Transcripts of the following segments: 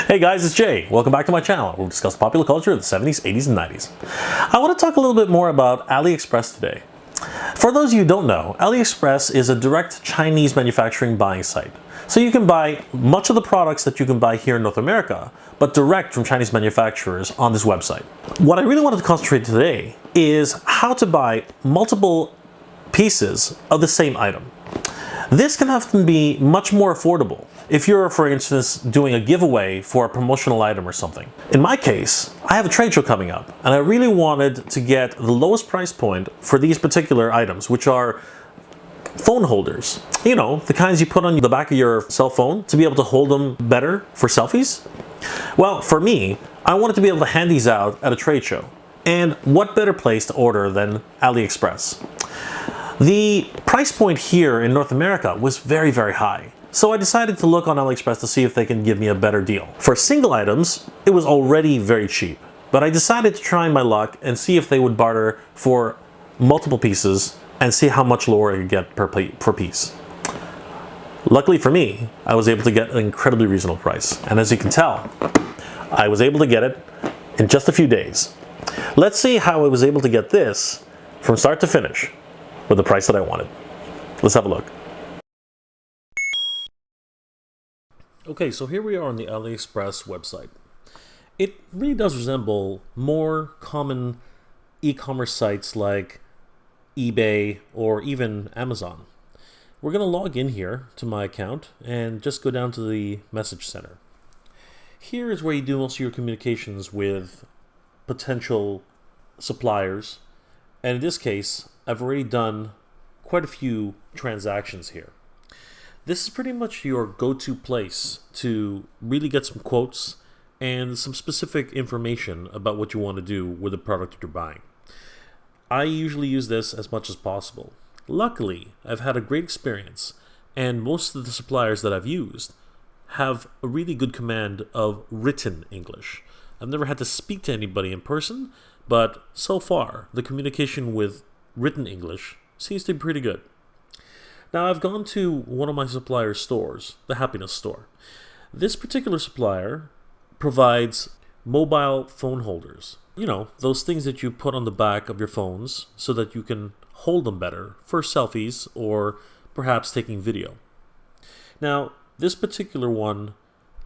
Hey guys, it's Jay. Welcome back to my channel where we discuss popular culture of the 70s, 80s, and 90s. I want to talk a little bit more about AliExpress today. For those of you who don't know, AliExpress is a direct Chinese manufacturing buying site. So you can buy much of the products that you can buy here in North America, but direct from Chinese manufacturers on this website. What I really wanted to concentrate today is how to buy multiple pieces of the same item. This can often be much more affordable if you're, for instance, doing a giveaway for a promotional item or something. In my case, I have a trade show coming up, and I really wanted to get the lowest price point for these particular items, which are phone holders. You know, the kinds you put on the back of your cell phone to be able to hold them better for selfies. Well, for me, I wanted to be able to hand these out at a trade show. And what better place to order than AliExpress? The price point here in North America was very, very high. So I decided to look on AliExpress to see if they can give me a better deal. For single items, it was already very cheap, but I decided to try my luck and see if they would barter for multiple pieces and see how much lower I could get per piece. Luckily for me, I was able to get an incredibly reasonable price. And as you can tell, I was able to get it in just a few days. Let's see how I was able to get this from start to finish with the price that I wanted. Let's have a look. Okay, so here we are on the AliExpress website. It really does resemble more common e-commerce sites like eBay or even Amazon. We're going to log in here to my account and just go down to the message center. Here is where you do most of your communications with potential suppliers. And in this case, I've already done quite a few transactions here. This is pretty much your go-to place to really get some quotes and some specific information about what you want to do with the product that you're buying. I usually use this as much as possible. Luckily, I've had a great experience, and most of the suppliers that I've used have a really good command of written English. I've never had to speak to anybody in person, but so far, the communication with written English seems to be pretty good. Now, I've gone to one of my supplier's stores, the Happiness Store. This particular supplier provides mobile phone holders. You know, those things that you put on the back of your phones so that you can hold them better for selfies or perhaps taking video. Now, this particular one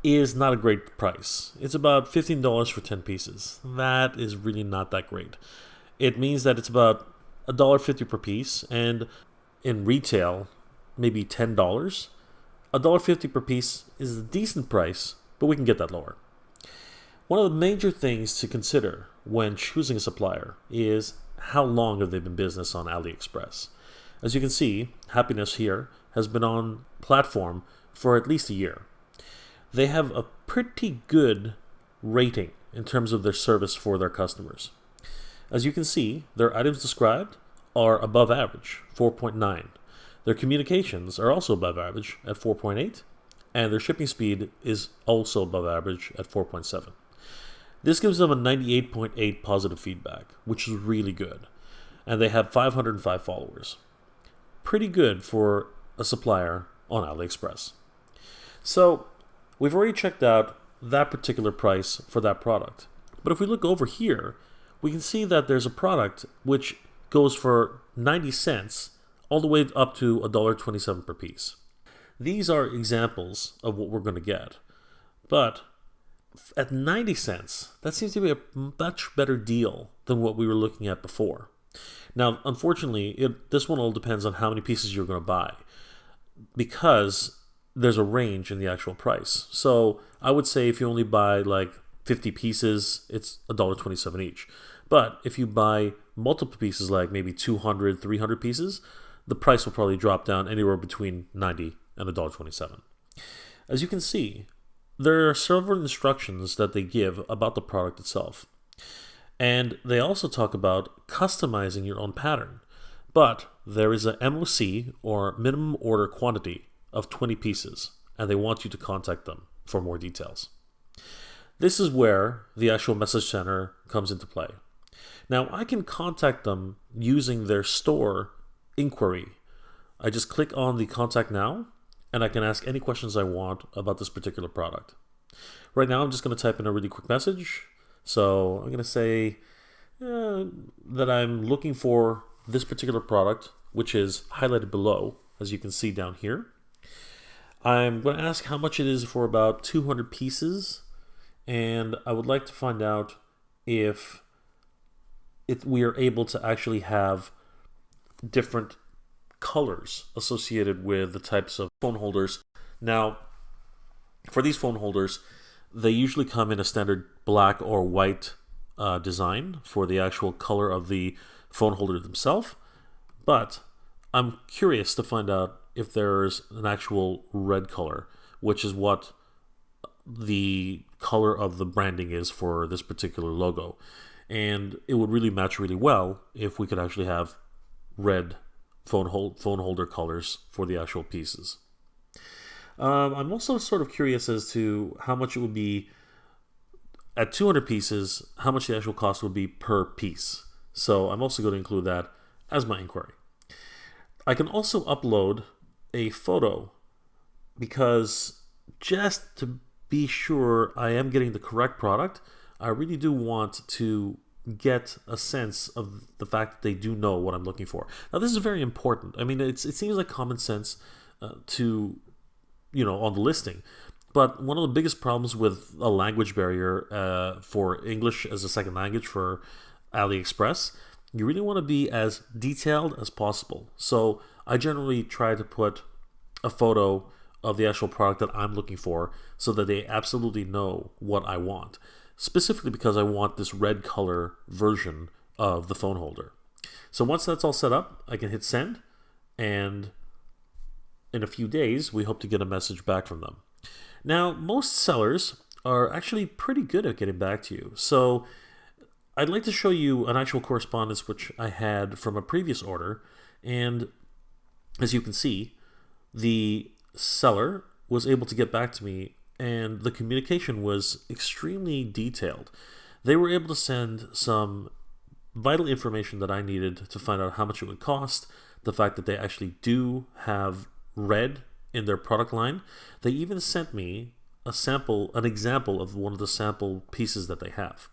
is not a great price. It's about $15 for 10 pieces. That is really not that great. It means that it's about $1.50 per piece, and in retail, maybe $10. $1.50 per piece is a decent price, but we can get that lower. One of the major things to consider when choosing a supplier is how long have they been in business on AliExpress. As you can see, Happiness here has been on platform for at least a year. They have a pretty good rating in terms of their service for their customers. As you can see, their items described are above average, 4.9. Their communications are also above average at 4.8, and their shipping speed is also above average at 4.7. This gives them a 98.8 positive feedback, which is really good. And they have 505 followers. Pretty good for a supplier on AliExpress. So, we've already checked out that particular price for that product. But if we look over here, we can see that there's a product which goes for 90 cents all the way up to $1.27 per piece. These are examples of what we're going to get. But at 90 cents, that seems to be a much better deal than what we were looking at before. Now, unfortunately, this one all depends on how many pieces you're going to buy, because there's a range in the actual price. So I would say if you only buy like 50 pieces, it's $1.27 each. But if you buy multiple pieces, like maybe 200, 300 pieces, the price will probably drop down anywhere between 90 and $1.27. As you can see, there are several instructions that they give about the product itself. And they also talk about customizing your own pattern. But there is a MOC, or minimum order quantity, of 20 pieces, and they want you to contact them for more details. This is where the actual message center comes into play. Now, I can contact them using their store inquiry. I just click on the contact now, and I can ask any questions I want about this particular product. Right now I'm just going to type in a really quick message. So I'm going to say that I'm looking for this particular product, which is highlighted below, as you can see down here. I'm going to ask how much it is for about 200 pieces, and I would like to find out if we are able to actually have different colors associated with the types of phone holders. Now, for these phone holders, they usually come in a standard black or white design for the actual color of the phone holder themselves, but I'm curious to find out if there's an actual red color, which is what the color of the branding is for this particular logo. And it would really match really well if we could actually have red phone holder colors for the actual pieces. I'm also sort of curious as to how much it would be at 200 pieces, how much the actual cost would be per piece. So I'm also going to include that as my inquiry. I can also upload a photo because just to be sure I am getting the correct product, I really do want to get a sense of the fact that they do know what I'm looking for. Now, this is very important. I mean, it seems like common sense on the listing. But one of the biggest problems with a language barrier for English as a second language for AliExpress, you really want to be as detailed as possible. So I generally try to put a photo of the actual product that I'm looking for so that they absolutely know what I want. Specifically because I want this red color version of the phone holder. So once that's all set up, I can hit send, and in a few days, we hope to get a message back from them. Now, most sellers are actually pretty good at getting back to you. So I'd like to show you an actual correspondence which I had from a previous order. And as you can see, the seller was able to get back to me, and the communication was extremely detailed. They were able to send some vital information that I needed to find out how much it would cost, the fact that they actually do have red in their product line. They even sent me an example of one of the sample pieces that they have.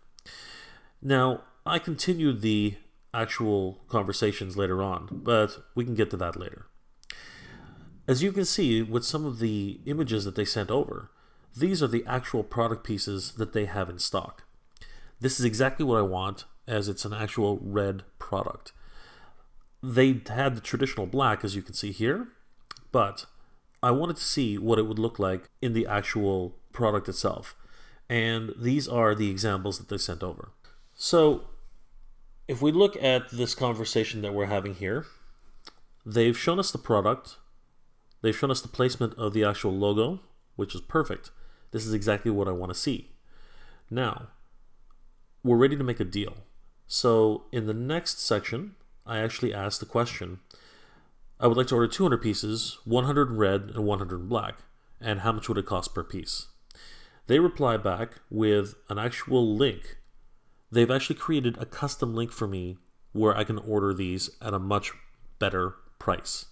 Now, I continued the actual conversations later on, but we can get to that later. As you can see with some of the images that they sent over, these are the actual product pieces that they have in stock. This is exactly what I want, as it's an actual red product. They had the traditional black, as you can see here, but I wanted to see what it would look like in the actual product itself. And these are the examples that they sent over. So if we look at this conversation that we're having here, they've shown us the product. They've shown us the placement of the actual logo, which is perfect. This is exactly what I want to see. Now, we're ready to make a deal. So in the next section, I actually asked the question, I would like to order 200 pieces, 100 in red and 100 in black, and how much would it cost per piece? They reply back with an actual link. They've actually created a custom link for me where I can order these at a much better price.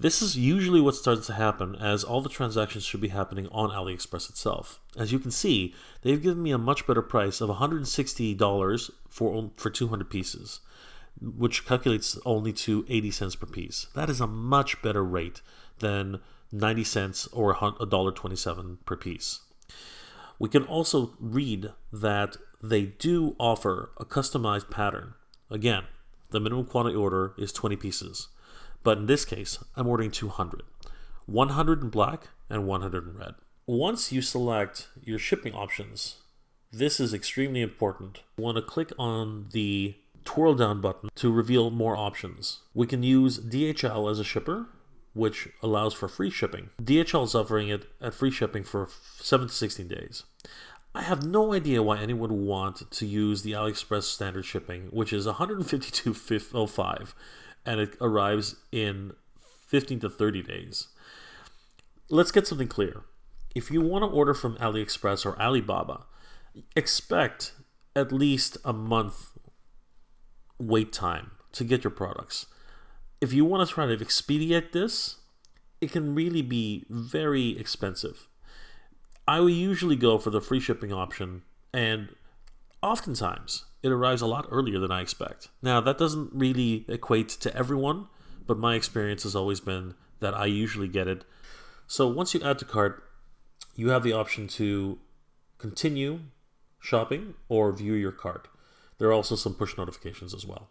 This is usually what starts to happen, as all the transactions should be happening on AliExpress itself. As you can see, they've given me a much better price of $160 for 200 pieces, which calculates only to 80 cents per piece. That is a much better rate than 90 cents or $1.27 per piece. We can also read that they do offer a customized pattern. Again, the minimum quantity order is 20 pieces. But in this case, I'm ordering 200. 100 in black and 100 in red. Once you select your shipping options, this is extremely important. You want to click on the twirl down button to reveal more options. We can use DHL as a shipper, which allows for free shipping. DHL is offering it at free shipping for 7 to 16 days. I have no idea why anyone would want to use the AliExpress standard shipping, which is $152.05, and it arrives in 15 to 30 days. Let's get something clear. If you want to order from AliExpress or Alibaba, expect at least a month wait time to get your products. If you want to try to expedite this, it can really be very expensive. I will usually go for the free shipping option, and oftentimes it arrives a lot earlier than I expect. Now, that doesn't really equate to everyone, but my experience has always been that I usually get it. So once you add to cart, you have the option to continue shopping or view your cart. There are also some push notifications as well.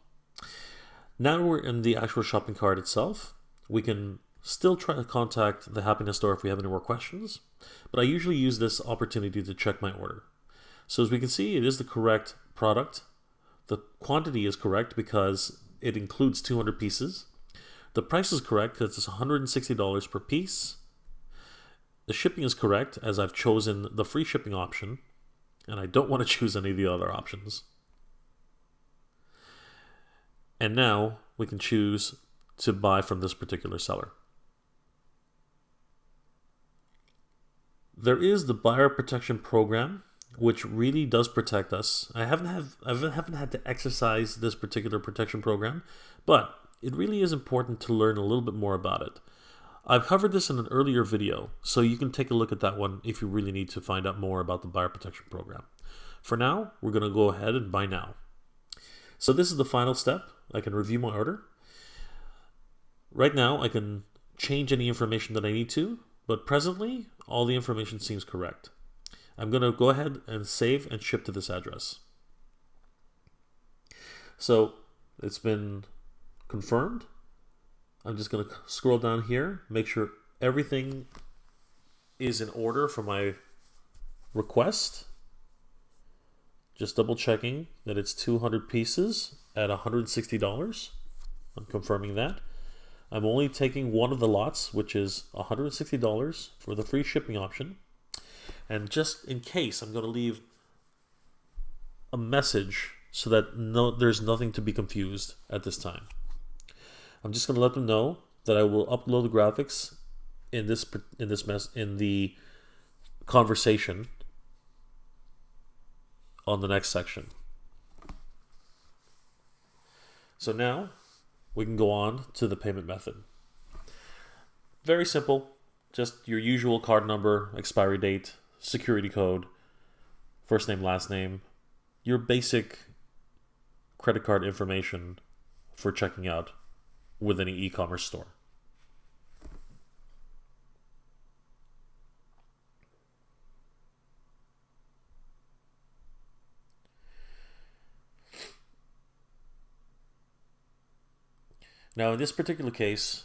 Now we're in the actual shopping cart itself. We can still try to contact the Happiness Store if we have any more questions, but I usually use this opportunity to check my order. So as we can see, it is the correct product. The quantity is correct because it includes 200 pieces. The price is correct because it's $160 per piece. The shipping is correct as I've chosen the free shipping option, and I don't want to choose any of the other options. And now we can choose to buy from this particular seller. There is the buyer protection program, which really does protect us. I haven't had to exercise this particular protection program, but it really is important to learn a little bit more about it. I've covered this in an earlier video, so you can take a look at that one if you really need to find out more about the buyer protection program. For now, we're going to go ahead and buy now. So this is the final step. I can review my order. Right now, I can change any information that I need to, but presently, all the information seems correct. I'm going to go ahead and save and ship to this address. So it's been confirmed. I'm just going to scroll down here, make sure everything is in order for my request. Just double checking that it's 200 pieces at $160. I'm confirming that. I'm only taking one of the lots, which is $160 for the free shipping option. And just in case, I'm going to leave a message so that there's nothing to be confused at this time. I'm just going to let them know that I will upload the graphics in the conversation on the next section. So now we can go on to the payment method. Very simple, just your usual card number, expiry date, security code, first name, last name, your basic credit card information for checking out with any e-commerce store. Now in this particular case,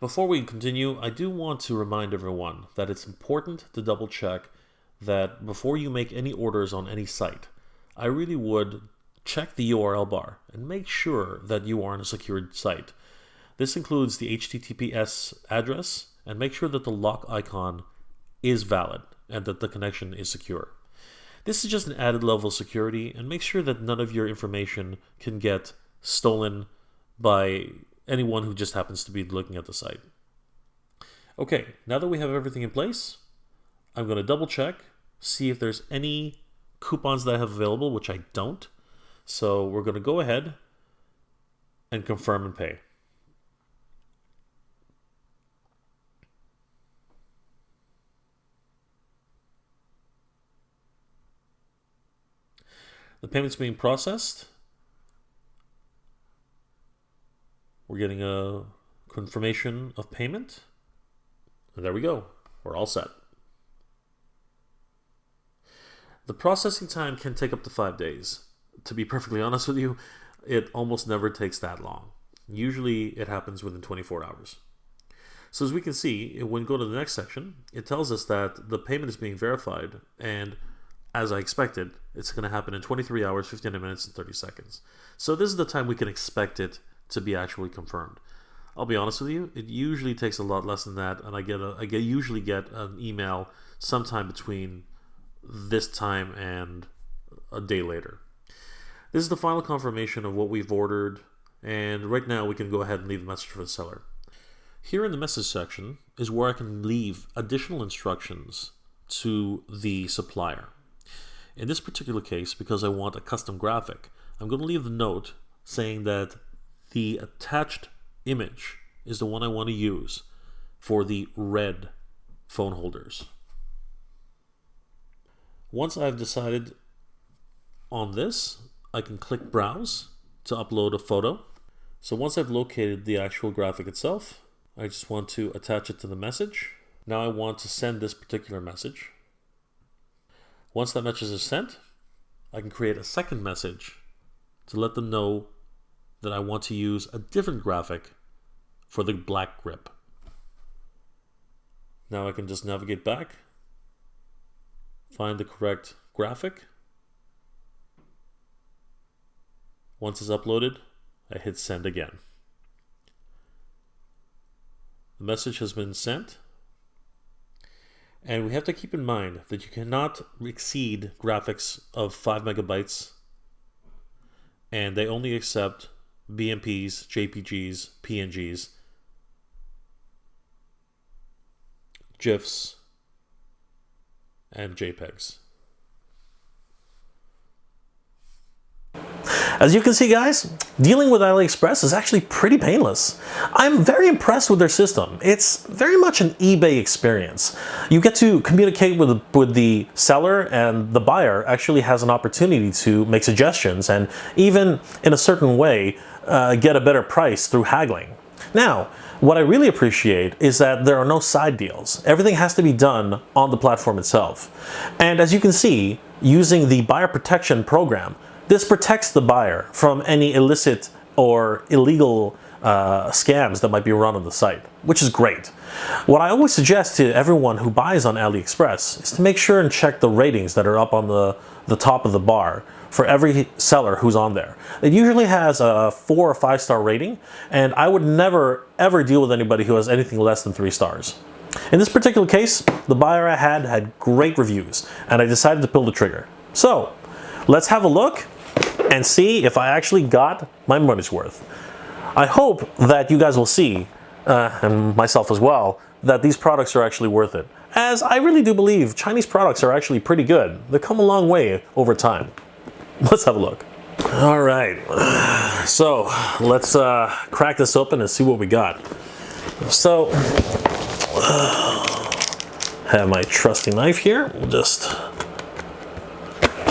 before we continue, I do want to remind everyone that it's important to double check that before you make any orders on any site, I really would check the URL bar and make sure that you are on a secured site. This includes the HTTPS address, and make sure that the lock icon is valid and that the connection is secure. This is just an added level of security, and make sure that none of your information can get stolen by anyone who just happens to be looking at the site. Okay, now that we have everything in place, I'm going to double check, see if there's any coupons that I have available, which I don't. So we're going to go ahead and confirm and pay. The payment's being processed. We're getting a confirmation of payment. And there we go. We're all set. The processing time can take up to 5 days. To be perfectly honest with you, it almost never takes that long. Usually it happens within 24 hours. So as we can see, when we go to the next section, it tells us that the payment is being verified, and as I expected, it's going to happen in 23 hours, 59 minutes, and 30 seconds. So this is the time we can expect it to be actually confirmed. I'll be honest with you, it usually takes a lot less than that, and I usually get an email sometime between this time and a day later. This is the final confirmation of what we've ordered, and right now we can go ahead and leave a message for the seller. Here in the message section is where I can leave additional instructions to the supplier. In this particular case, because I want a custom graphic, I'm going to leave the note saying that the attached image is the one I want to use for the red phone holders. Once I've decided on this, I can click Browse to upload a photo. So once I've located the actual graphic itself, I just want to attach it to the message. Now I want to send this particular message. Once that message is sent, I can create a second message to let them know that I want to use a different graphic for the black grip. Now I can just navigate back, find the correct graphic. Once it's uploaded, I hit send again. The message has been sent. And we have to keep in mind that you cannot exceed graphics of 5 megabytes, and they only accept BMPs, JPGs, PNGs, GIFs, and JPEGs. As you can see, guys, dealing with AliExpress is actually pretty painless. I'm very impressed with their system. It's very much an eBay experience. You get to communicate with the seller, and the buyer actually has an opportunity to make suggestions and even, in a certain way, get a better price through haggling. Now, what I really appreciate is that there are no side deals. Everything has to be done on the platform itself. And as you can see, using the buyer protection program, this protects the buyer from any illicit or illegal scams that might be run on the site, which is great. What I always suggest to everyone who buys on AliExpress is to make sure and check the ratings that are up on the top of the bar for every seller who's on there. It usually has a 4 or 5 star rating, and I would never ever deal with anybody who has anything less than 3 stars. In this particular case, the buyer I had great reviews, and I decided to pull the trigger. So let's have a look and see if I actually got my money's worth. I hope that you guys will see, and myself as well, that these products are actually worth it, as I really do believe Chinese products are actually pretty good. They come a long way over time. Let's have a look. All right, so let's crack this open and see what we got. So, have my trusty knife here. We'll just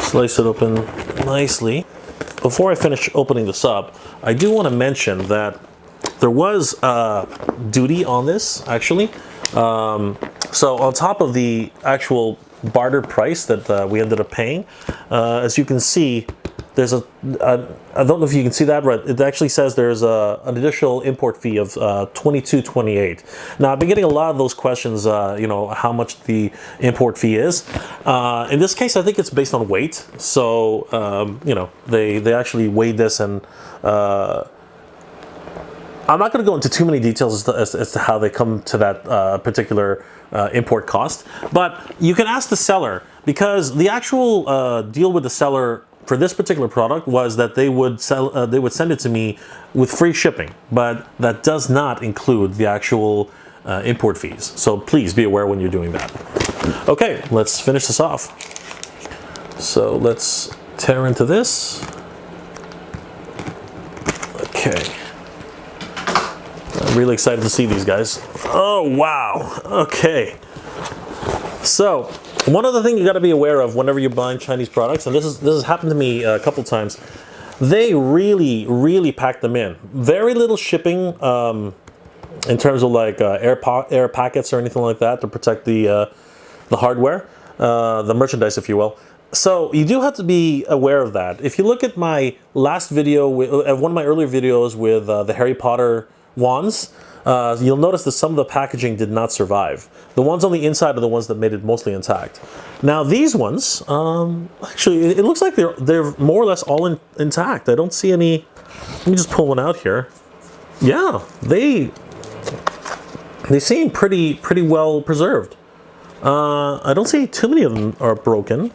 slice it open nicely. Before I finish opening this up, I do want to mention that there was duty on this, actually. So on top of the actual barter price that we ended up paying, as you can see, there's I don't know if you can see that, but it actually says there's an additional import fee of $22.28. Now, I've been getting a lot of those questions, you know, how much the import fee is. In this case, I think it's based on weight. So, you know, they actually weighed this, and I'm not going to go into too many details as to how they come to that particular import cost. But you can ask the seller, because the actual deal with the seller for this particular product was that they would send it to me with free shipping, but that does not include the actual import fees. So please be aware when you're doing that. Okay, let's finish this off. So let's tear into this. Okay. I'm really excited to see these guys. Oh, wow. Okay. So, one other thing you got to be aware of whenever you're buying Chinese products, and this has happened to me a couple times, they really pack them in. Very little shipping in terms of like air packets or anything like that to protect the hardware, the merchandise, if you will. So you do have to be aware of that. If you look at my last video, one of my earlier videos with the Harry Potter wands, you'll notice that some of the packaging did not survive. The ones on the inside are the ones that made it mostly intact. Now these ones, actually, it looks like they're more or less all intact. I don't see any. Let me just pull one out here. Yeah, they seem pretty well preserved. I don't see too many of them are broken.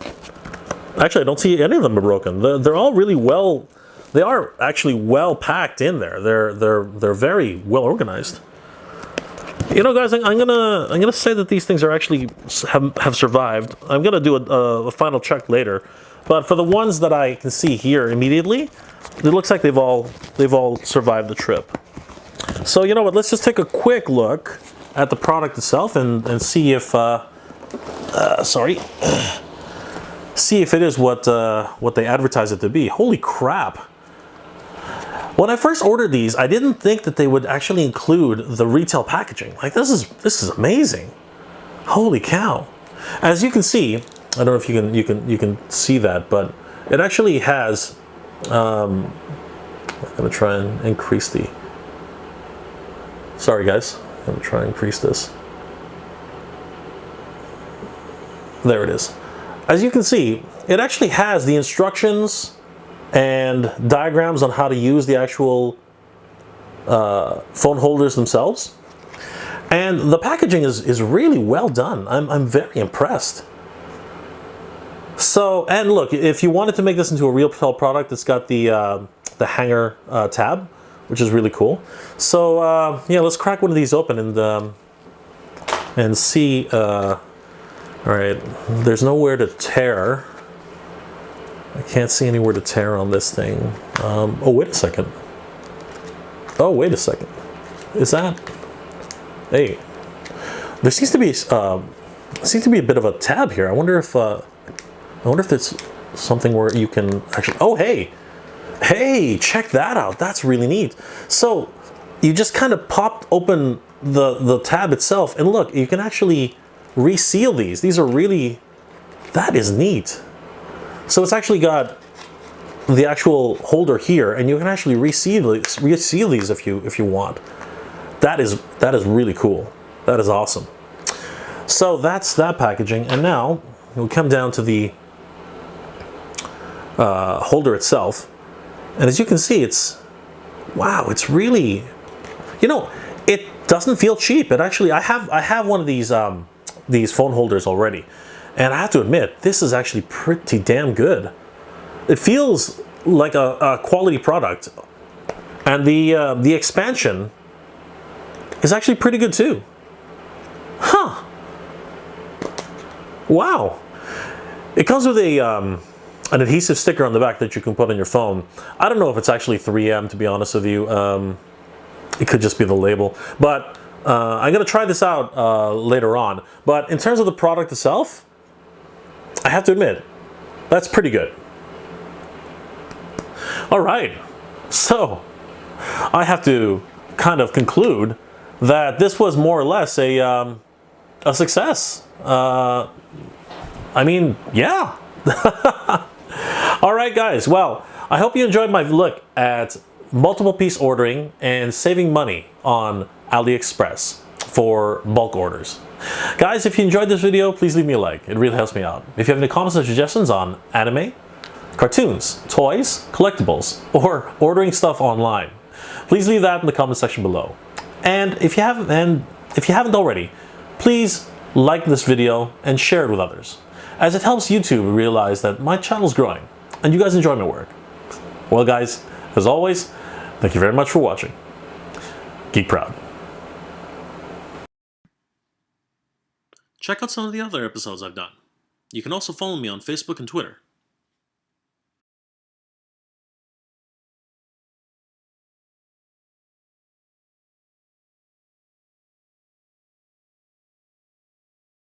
Actually, I don't see any of them are broken. They're all really well. They are actually well packed in there. They're very well organized. You know, guys, I'm gonna say that these things are actually have survived. I'm gonna do a final check later, but for the ones that I can see here immediately, it looks like they've all survived the trip. So you know what? Let's just take a quick look at the product itself and see if see if it is what they advertise it to be. Holy crap! When I first ordered these, I didn't think that they would actually include the retail packaging. Like this is amazing. Holy cow! As you can see, I don't know if you can see that, but it actually has. I'm gonna try and increase the. Sorry guys, I'm gonna try and increase this. There it is. As you can see, it actually has the instructions and diagrams on how to use the actual phone holders themselves. And the packaging is really well done. I'm very impressed. So, and look, if you wanted to make this into a real product, it's got the hanger tab, which is really cool. So yeah, let's crack one of these open and see. All right, there's nowhere to tear. I can't see anywhere to tear on this thing. Oh, wait a second. Oh, wait a second. Is that? Hey, there seems to be a bit of a tab here. I wonder if it's something where you can actually. Oh, hey, check that out. That's really neat. So you just kind of pop open the tab itself, and look, you can actually reseal these. These are really. That is neat. So it's actually got the actual holder here, and you can actually reseal these if you want. That is really cool. That is awesome. So that's that packaging, and now we'll come down to the holder itself, and as you can see, wow, it's really, you know, it doesn't feel cheap. It actually, I have one of these phone holders already. And I have to admit, this is actually pretty damn good. It feels like a quality product. And the expansion is actually pretty good too. Huh. Wow. It comes with an adhesive sticker on the back that you can put on your phone. I don't know if it's actually 3M, to be honest with you. It could just be the label. But I'm going to try this out later on. But in terms of the product itself, I have to admit, that's pretty good. All right, so I have to kind of conclude that this was more or less a success. I mean, yeah. All right, guys. Well, I hope you enjoyed my look at multiple piece ordering and saving money on AliExpress for bulk orders. Guys, if you enjoyed this video, please leave me a like. It really helps me out. If you have any comments or suggestions on anime, cartoons, toys, collectibles, or ordering stuff online, please leave that in the comment section below. And if you haven't already, please like this video and share it with others, as it helps YouTube realize that my channel is growing and you guys enjoy my work. Well, guys, as always, thank you very much for watching. Geek proud. Check out some of the other episodes I've done. You can also follow me on Facebook and Twitter.